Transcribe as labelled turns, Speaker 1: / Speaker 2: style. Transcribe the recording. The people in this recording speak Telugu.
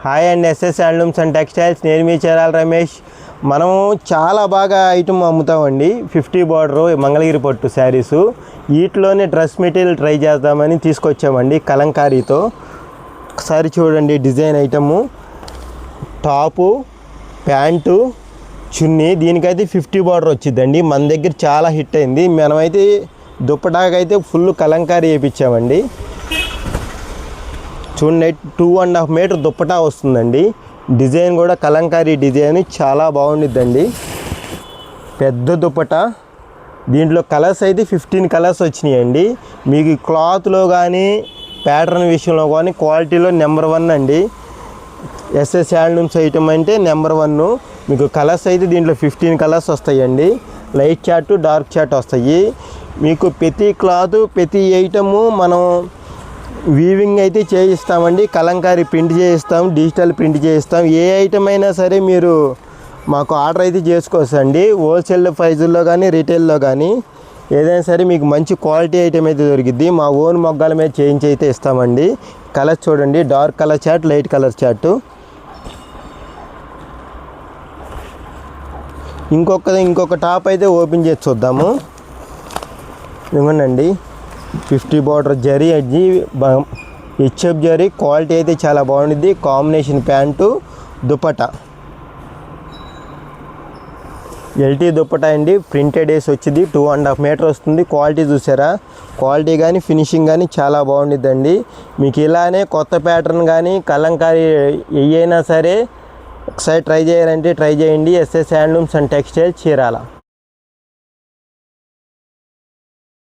Speaker 1: Hi and SS handlooms and textiles. నేను మీ చీరాల రమేష్. మనము చాలా బాగా ఐటమ్ అమ్ముతామండి. 50 బార్డరు మంగళగిరి పట్టు శారీసు. వీటిలోనే డ్రెస్ మెటీరియల్ ట్రై చేద్దామని తీసుకొచ్చామండి కలంకారీతో. ఒకసారి చూడండి డిజైన్ ఐటము, టాపు, ప్యాంటు, చున్నీ. దీనికైతే 50 బార్డర్ వచ్చిందండి. మన దగ్గర చాలా హిట్ అయింది. మనమైతే దుప్పటాకైతే ఫుల్ కలంకారీ వేయించామండి. చూడండి 2.5 మీటర్ దుప్పటా వస్తుందండి. డిజైన్ కూడా కలంకారీ డిజైన్ చాలా బాగుండిద్దండి. పెద్ద దుప్పటా. దీంట్లో కలర్స్ అయితే 15 కలర్స్ వచ్చినాయండి. మీకు క్లాత్లో కానీ ప్యాటర్న్ విషయంలో కానీ క్వాలిటీలో నెంబర్ 1 అండి. ఎస్ఎస్ హ్యాండ్లూమ్స్ ఐటమ్ అంటే నెంబర్ 1. మీకు కలర్స్ అయితే దీంట్లో 15 కలర్స్ వస్తాయండి. లైట్ చార్ట్, డార్క్ చార్ట్ వస్తాయి. మీకు ప్రతి క్లాత్, ప్రతి ఐటము మనం వీవింగ్ అయితే చేయిస్తామండి. కలంకారీ ప్రింట్ చేయిస్తాం, డిజిటల్ ప్రింట్ చేయిస్తాం. ఏ ఐటమ్ అయినా సరే మీరు మాకు ఆర్డర్ అయితే చేసుకోవచ్చండి. హోల్సేల్ ప్రైజుల్లో కానీ రీటైల్లో కానీ ఏదైనా సరే మీకు మంచి క్వాలిటీ ఐటమ్ అయితే దొరికిద్ది. మా ఓన్ మొగ్గాల మీద చేయించి అయితే ఇస్తామండి. కలర్స్ చూడండి, dark colour chart, light colour chart. ఇంకొక టాప్ అయితే ఓపెన్ చేసి చూద్దాము. ఇవ్వండి 50 బార్డర్ జరీ అజ్జి హెచ్ఎఫ్ జరీ. క్వాలిటీ అయితే చాలా బాగుంటుంది. Combination pant, dupatta, LT dupatta అండి. ప్రింటెడ్ వేసి వచ్చింది. 2.5 మీటర్ వస్తుంది. క్వాలిటీ చూసారా? క్వాలిటీ కానీ ఫినిషింగ్ కానీ చాలా బాగుండిద్దండి. మీకు ఇలానే కొత్త ప్యాటర్న్ కానీ కలంకారీ ఏయైనా సరే ఒకసారి ట్రై చేయాలంటే ట్రై చేయండి. SS handlooms and textiles, Chirala.